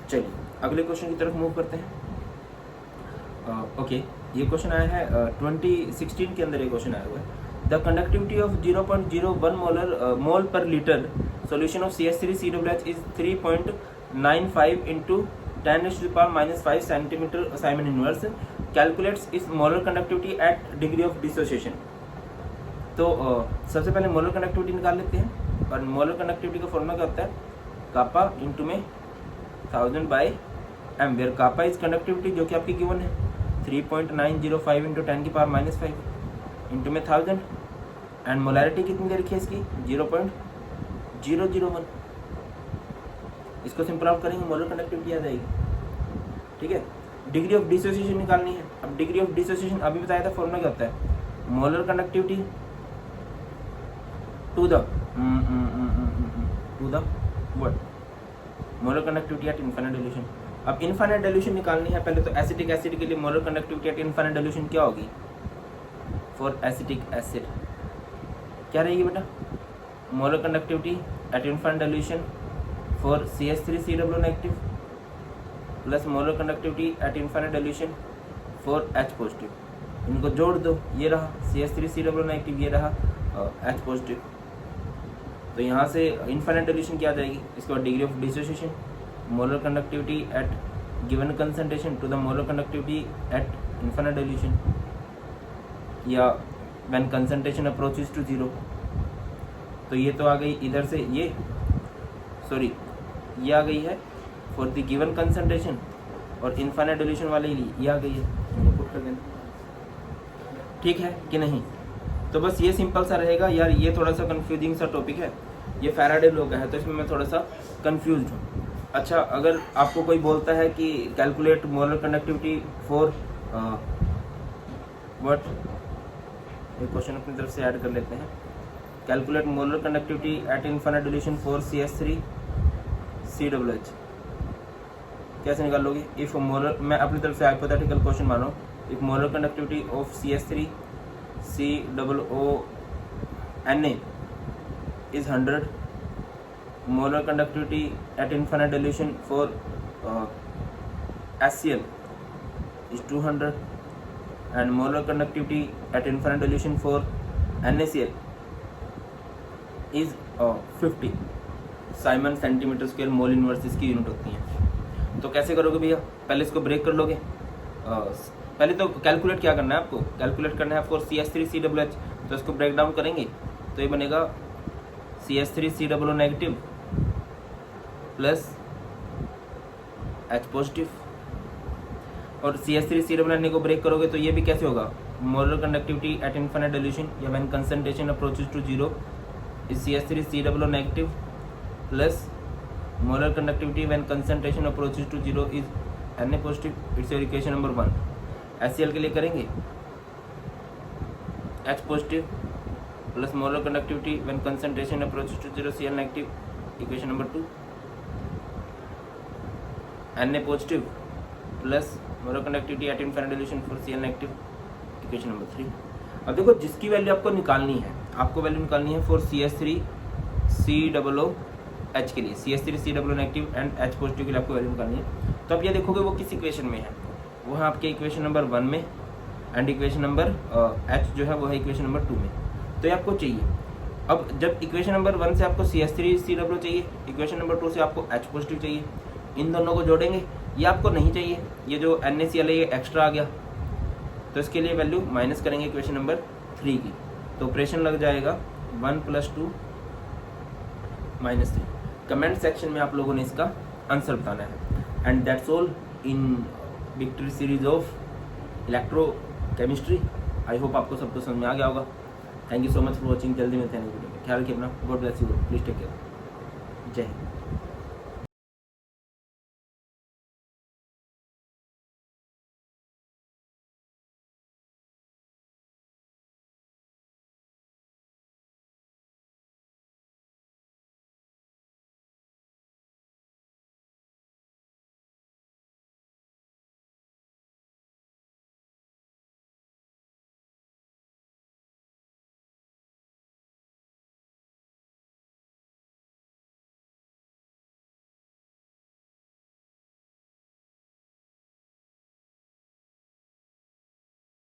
चलिए अगले क्वेश्चन की तरफ मूव करते हैं। ओके, ये क्वेश्चन आया है 2016 के अंदर ये क्वेश्चन आया हुआ है। The conductivity of 0.01 mole per litre solution of CH3COOH is 3.95 into 10⁻⁻5 centimetre siemens inverse. Calculates is molar conductivity at degree of dissociation. तो सबसे पहले मोलर कंडक्टिविटी निकाल लेते हैं। और मोलर कंडक्टिविटी का फॉर्मूला क्या होता है? कापा इंटू में 1000 by m, where kappa is conductivity जो कि आपकी गिवन है 3.905 इंटू 10⁻⁻5 इंटू में 1000 एंड मोलैरिटी कितनी दे रखी है इसकी 0.001। इसको सिंपल आउट करेंगे मोलर कंडक्टिविटी आ जाएगी। ठीक है, डिग्री ऑफ डिसोसिएशन निकालनी है। अब डिग्री ऑफ डिसोसिएशन अभी बताया था फॉर्मूला क्या होता है? Molar conductivity to the what molar conductivity at infinite dilution. अब इनफाइनाइट डिल्यूशन निकालनी है पहले। तो एसिटिक एसिड के लिए molar conductivity at infinite dilution क्या होगी? फॉर एसिटिक एसिड क्या रहेगी बेटा? Molar conductivity at infinite dilution for CH3COO negative plus molar conductivity at infinite dilution for H positive. इनको जोड़ दो, ये रहा CH3COO नेगेटिव, ये रहा H पॉजिटिव। तो यहाँ से इनफाइनाइट डिल्यूशन क्या आ जाएगी? इसके बाद degree of dissociation, molar conductivity at given concentration to the molar conductivity at infinite dilution, या व्हेन कंसंट्रेशन अप्रोचेस टू 0। तो ये तो आ गई इधर से, ये आ गई है फॉर द गिवन कंसंट्रेशन, और इनफाइनाइट डिल्यूशन वाले लिए ये आ गई है। ये पुट कर देना, ठीक है कि नहीं? तो बस ये सिंपल सा रहेगा यार। ये थोड़ा सा कंफ्यूजिंग सा टॉपिक है, ये फैराडे लॉ का है, तो इसमें मैं थोड़ा सा कंफ्यूज हूँ। अच्छा, अगर आपको कोई बोलता है कि calculate molar conductivity for what, ये क्वेश्चन अपनी तरफ से ऐड कर लेते हैं। Calculate molar conductivity at infinite dilution for CH3COOH कैसे निकालोगे? इफ मोलर, मैं अपनी तरफ से हाइपोथेटिकल क्वेश्चन मानो, if molar conductivity of CH3COONA is 100, molar conductivity at infinite dilution for HCl is 200 and molar conductivity at infinite dilution for NaCl is 50 Simon centimetre square mole inverse इसकी unit होती है। तो कैसे करोगे भैया? पहले इसको ब्रेक कर लोगे। पहले तो कैलकुलेट क्या करना है आपको? कैलकुलेट करना है फॉर CH3COOH, तो इसको ब्रेक डाउन करेंगे तो ये बनेगा CH3COO negative plus H positive, और CH3COO को ब्रेक करोगे तो ये भी कैसे होगा? Molar conductivity at infinite dilution या when concentration approaches to 0 is CH3COO negative plus molar conductivity when concentration approaches to 0 is Na positive. It's your equation number 1। HCl के लिए करेंगे H positive plus molar conductivity when concentration approaches to 0 Cl negative, equation number 2। Na positive plus molar conductivity at infinite dilution for Cl negative, equation number 3। अब देखो जिसकी value आपको निकालनी है, आपको वैल्यू निकालनी है फॉर CH3COOH के लिए, CH3COO negative and H positive के लिए आपको वैल्यू निकालनी है। तो अब ये देखोगे वो किस इक्वेशन में है? वो है आपके इक्वेशन नंबर 1 में, एंड इक्वेशन नंबर H जो है वो है इक्वेशन नंबर 2 में। तो ये आपको चाहिए। अब जब इक्वेशन नंबर 1 से आपको CH3COO चाहिए, इक्वेशन नंबर 2 से आपको H पॉजिटिव चाहिए, इन दोनों को जोड़ेंगे। ये आपको नहीं चाहिए, ये जो NaCl है ये एक्स्ट्रा आ गया, तो इसके लिए वैल्यू माइनस करेंगे इक्वेशन नंबर 3 की। तो ऑपरेशन लग जाएगा 1 + 2 - 3। कमेंट सेक्शन में आप लोगों ने इसका आंसर बताना है। And that's all in victory series of electrochemistry. I hope आपको सब कुछ समझ में आ गया होगा। Thank you so much for watching. जल्दी मिलते हैं वीडियो में। ख्याल रखिए अपना। God bless you. Please take care. जय हिंद।